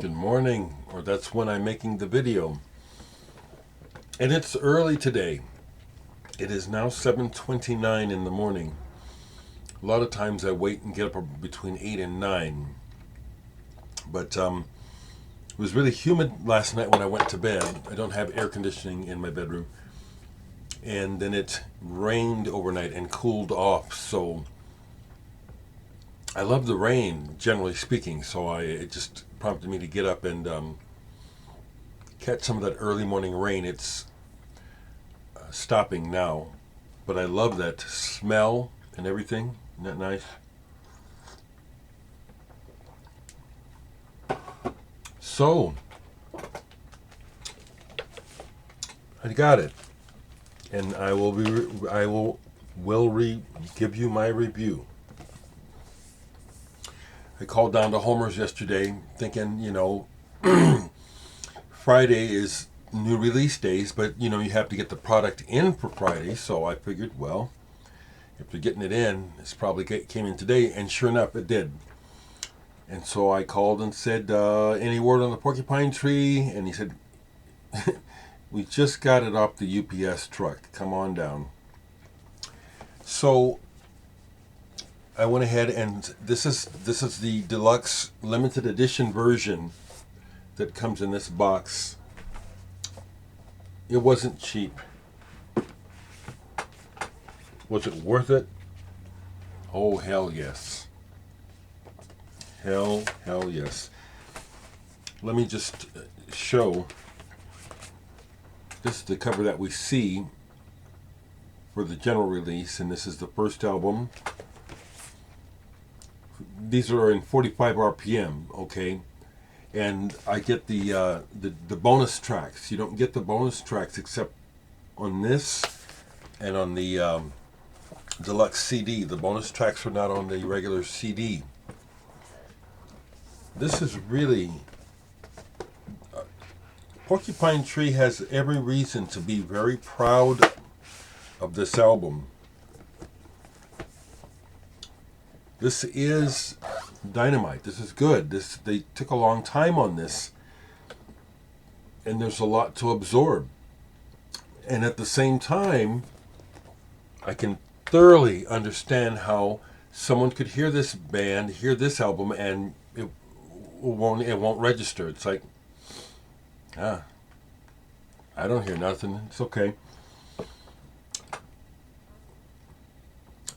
Good morning, or that's when I'm making the video. And it's early today. It is now 7:29 in the morning. A lot of times I wait and get up between 8 and 9. But it was really humid last night when I went to bed. I don't have air conditioning in my bedroom. And then it rained overnight and cooled off. So I love the rain, generally speaking. So it just prompted me to get up and catch some of that early morning rain. It's stopping now, but I love that smell and everything. Isn't that nice? So I got it, and I will give you my review. I called down to Homer's yesterday, thinking, Friday is new release days, but you have to get the product in for Friday. So I figured, well, if they're getting it in, it's probably came in today, and sure enough, it did. And so I called and said, any word on the porcupine tree? And he said, we just got it off the UPS truck. Come on down. So I went ahead, and this is the deluxe limited edition version that comes in this box. It wasn't cheap. Was it worth it? Oh, hell yes. Hell yes. Let me just show. This is the cover that we see for the general release, and this is the first album. These are in 45 RPM, okay? And I get the bonus tracks. You don't get the bonus tracks except on this and on the deluxe CD. The bonus tracks are not on the regular CD. This is really... Porcupine Tree has every reason to be very proud of this album. This is dynamite. This is good. They took a long time on this, and there's a lot to absorb. And at the same time, I can thoroughly understand how someone could hear this band, hear this album, and it won't register. It's like, I don't hear nothing. It's okay.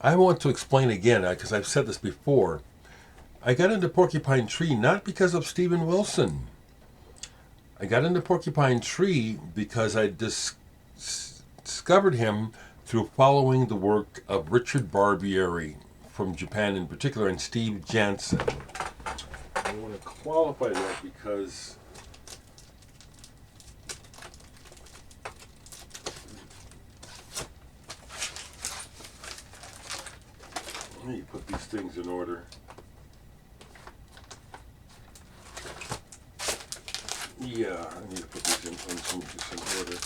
I want to explain again, because I've said this before. I got into Porcupine Tree not because of Steven Wilson. I got into Porcupine Tree because I discovered him through following the work of Richard Barbieri from Japan in particular, and Steve Jansen. I want to qualify that because let me put these things in order. Yeah, I need to put these in some order.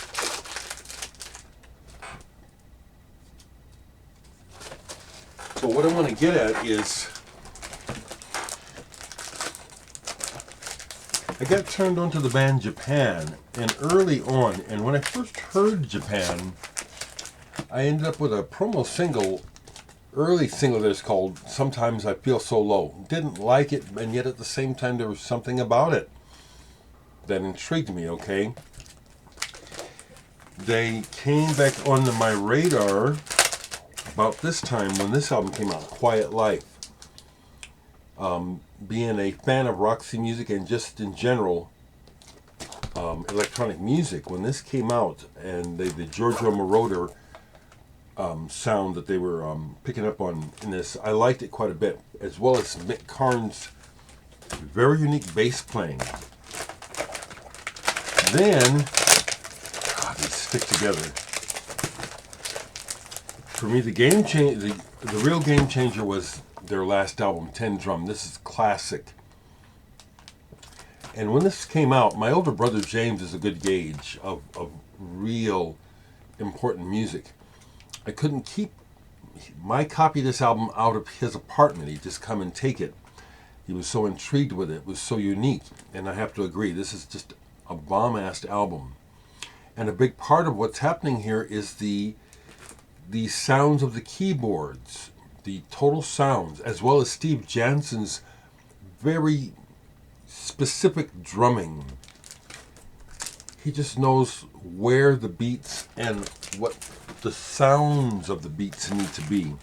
So what I want to get at is, I got turned on to the band Japan, and early on, and when I first heard Japan, I ended up with a promo single, early single that's called Sometimes I Feel So Low. Didn't like it, and yet at the same time there was something about it that intrigued me, okay? They came back onto my radar about this time when this album came out, Quiet Life. Being a fan of Roxy music and just in general electronic music, when this came out and the Giorgio Moroder sound that they were picking up on in this, I liked it quite a bit, as well as Mick Karn's very unique bass playing. Then, these stick together. For me, the real game changer was their last album, 10 Drum. This is classic. And when this came out, my older brother James is a good gauge of real important music. I couldn't keep my copy of this album out of his apartment. He'd just come and take it. He was so intrigued with it. It was so unique. And I have to agree, this is just a bomb-ass album. And a big part of what's happening here is the sounds of the keyboards, the total sounds, as well as Steve Jansen's very specific drumming. He just knows where the beats and what the sounds of the beats need to be.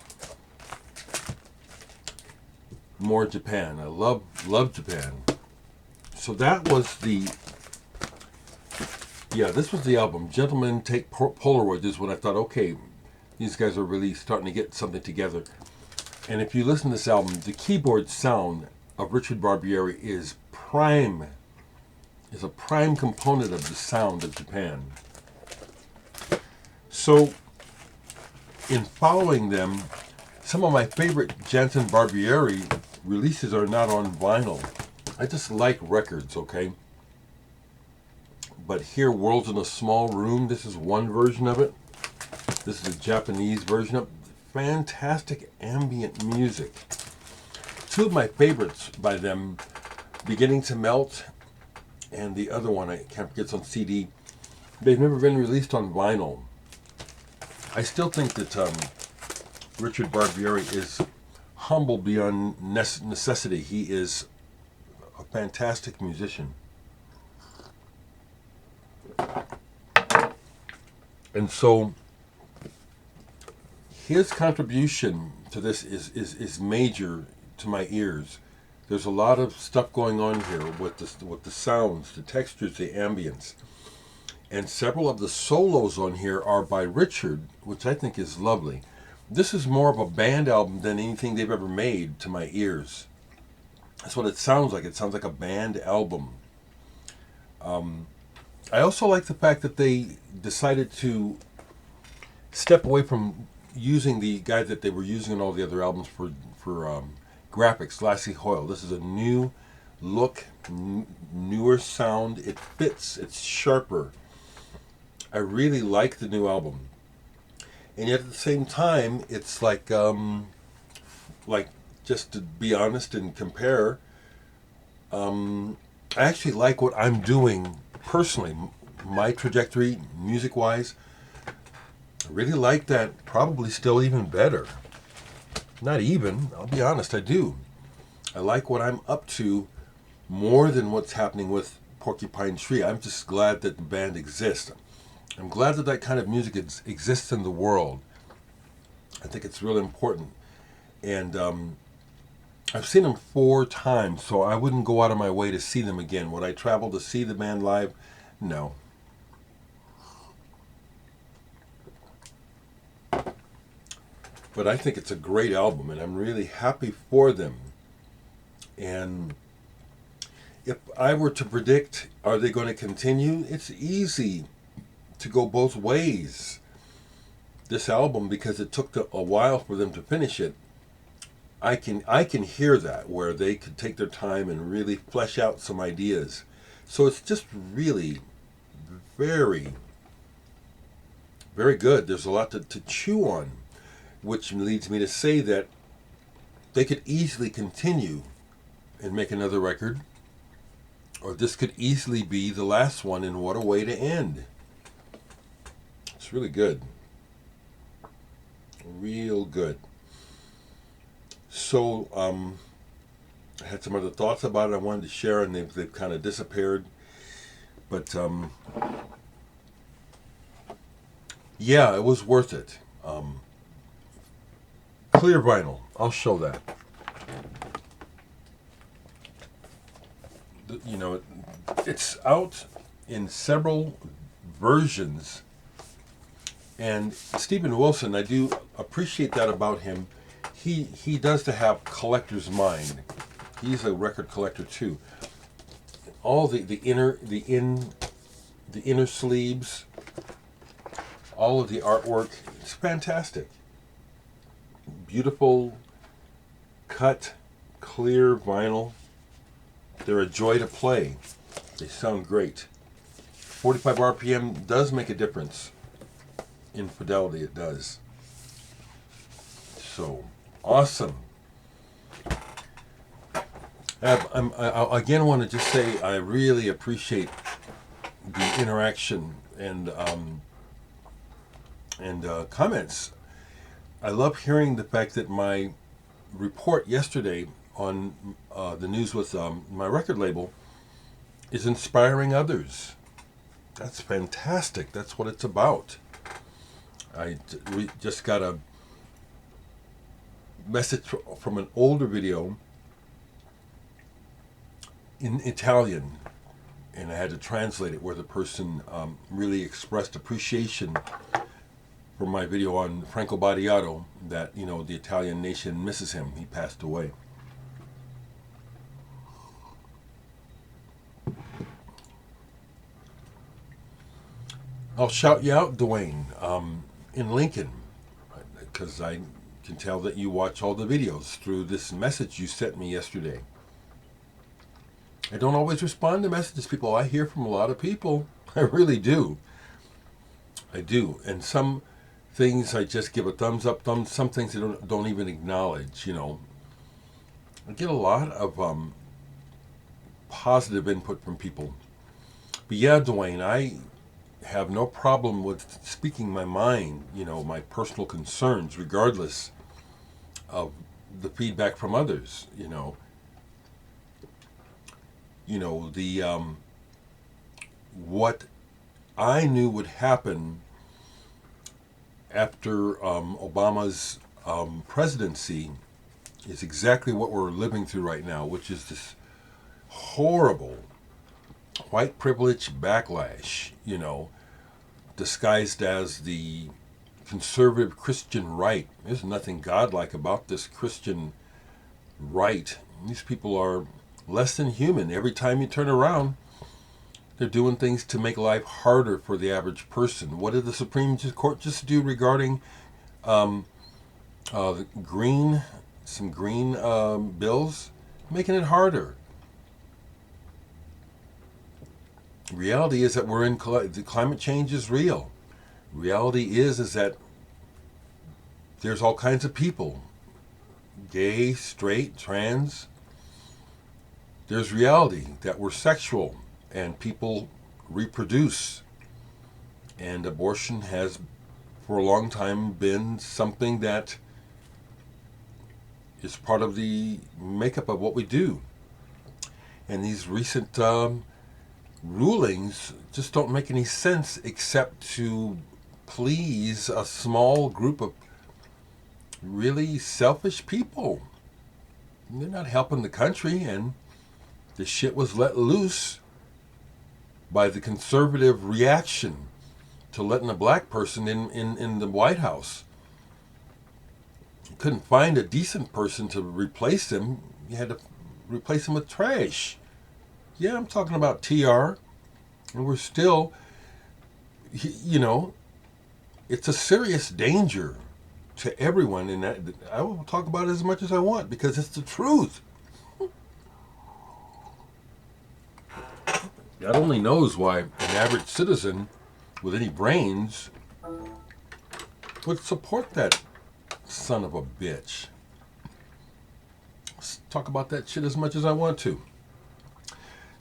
More Japan. I love Japan. So that was this was the album. Gentlemen Take Polaroids is when I thought, okay, these guys are really starting to get something together. And if you listen to this album, the keyboard sound of Richard Barbieri is a prime component of the sound of Japan. So, in following them, some of my favorite Jansen Barbieri releases are not on vinyl. I just like records, okay? But here, Worlds in a Small Room, this is one version of it. This is a Japanese version of fantastic ambient music. Two of my favorites by them, Beginning to Melt, and the other one, I can't forget, it's on CD. They've never been released on vinyl. I still think that Richard Barbieri is humble beyond necessity. He is a fantastic musician. And so his contribution to this is major to my ears. There's a lot of stuff going on here with the sounds, the textures, the ambience. And several of the solos on here are by Richard, which I think is lovely. This is more of a band album than anything they've ever made to my ears. That's what it sounds like. It sounds like a band album. I also like the fact that they decided to step away from using the guy that they were using in all the other albums for graphics, Lassie Hoyle. This is a new look, newer sound. It fits. It's sharper. I really like the new album. And yet at the same time, it's like just to be honest and compare, I actually like what I'm doing personally. My trajectory, music-wise, I really like that, probably still even better. Not even, I'll be honest, I do. I like what I'm up to more than what's happening with Porcupine Tree. I'm just glad that the band exists. I'm glad that that kind of music exists in the world. I think it's really important. And I've seen them 4 times, so I wouldn't go out of my way to see them again. Would I travel to see the band live? No. But I think it's a great album, and I'm really happy for them. And if I were to predict, are they going to continue? It's easy to go both ways. This album, because it took a while for them to finish it, I can hear that, where they could take their time and really flesh out some ideas. So it's just really very, very good. There's a lot to chew on, which leads me to say that they could easily continue and make another record, or this could easily be the last one, and what a way to end. It's really good. Real good. So, I had some other thoughts about it I wanted to share, and they've kind of disappeared. But, yeah, it was worth it. Clear vinyl. I'll show that. You know, it's out in several versions. And Stephen Wilson, I do appreciate that about him. He does to have collector's mind. He's a record collector too. All the inner sleeves, all of the artwork, it's fantastic. Beautiful, cut, clear vinyl. They're a joy to play. They sound great. 45 RPM does make a difference in fidelity. It does. So awesome. I again want to just say I really appreciate the interaction and comments. I love hearing the fact that my report yesterday on the news with my record label is inspiring others. That's fantastic. That's what it's about. We just got a message from an older video in Italian, and I had to translate it, where the person really expressed appreciation for my video on Franco Battiato, that, you know, the Italian nation misses him. He passed away. I'll shout you out, Dwayne, in Lincoln, because I can tell that you watch all the videos through this message you sent me yesterday. I don't always respond to messages, people. I hear from a lot of people. I really do. I do. And some things I just give a thumbs up. Some things I don't even acknowledge, you know. I get a lot of positive input from people. But yeah, Dwayne, I have no problem with speaking my mind, you know, my personal concerns, regardless of the feedback from others, you know. You know, the what I knew would happen after Obama's presidency is exactly what we're living through right now, which is this horrible white privilege backlash, you know, disguised as the conservative Christian right. There's nothing godlike about this Christian right. These people are less than human. Every time you turn around, they're doing things to make life harder for the average person. What did the Supreme Court just do regarding some green bills? Making it harder. Reality is that the climate change is real. Reality is that there's all kinds of people, gay, straight, trans. There's reality that we're sexual and people reproduce. And abortion has for a long time been something that is part of the makeup of what we do. And these recent rulings just don't make any sense except to please a small group of really selfish people. They're not helping the country, and the shit was let loose by the conservative reaction to letting a black person in the White House. You couldn't find a decent person to replace him. You had to replace him with trash. Yeah, I'm talking about TR. And we're still, you know, it's a serious danger to everyone. And that I will talk about it as much as I want because it's the truth. God only knows why an average citizen with any brains would support that son of a bitch. Let's talk about that shit as much as I want to.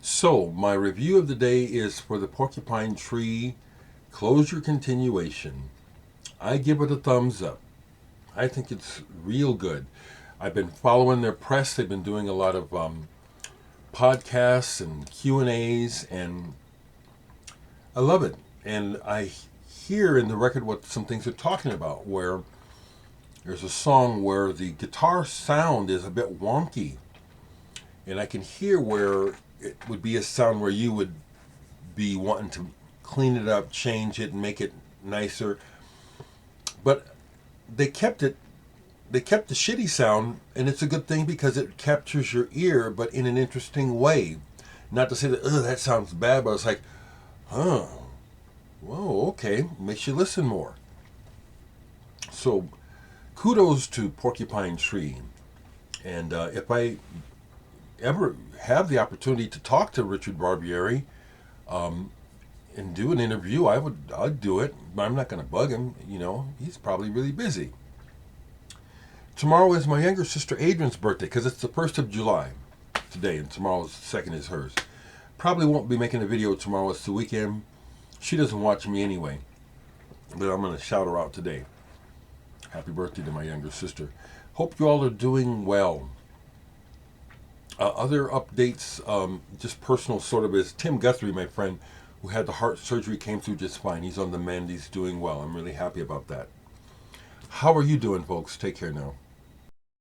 So, my review of the day is for the Porcupine Tree Closure Continuation. I give it a thumbs up. I think it's real good. I've been following their press. They've been doing a lot of podcasts and Q&As, and I love it. And I hear in the record what some things they're talking about, where there's a song where the guitar sound is a bit wonky. And I can hear where it would be a sound where you would be wanting to clean it up, change it, and make it nicer. But they kept the shitty sound, and it's a good thing because it captures your ear, but in an interesting way. Not to say that, that sounds bad, but it's like, whoa, okay, makes you listen more. So, kudos to Porcupine Tree. And if I ever have the opportunity to talk to Richard Barbieri and do an interview, I'd do it. But I'm not going to bug him. You know, he's probably really busy. Tomorrow is my younger sister Adrian's birthday because it's the 1st of July. today, and tomorrow's second is hers. Probably won't be making a video tomorrow. It's the weekend. She doesn't watch me anyway, but I'm going to shout her out today. Happy birthday to my younger sister. Hope you all are doing well. Other updates, just personal sort of, is Tim Guthrie, my friend, who had the heart surgery, came through just fine. He's on the mend. He's doing well. I'm really happy about that. How are you doing, folks? Take care now.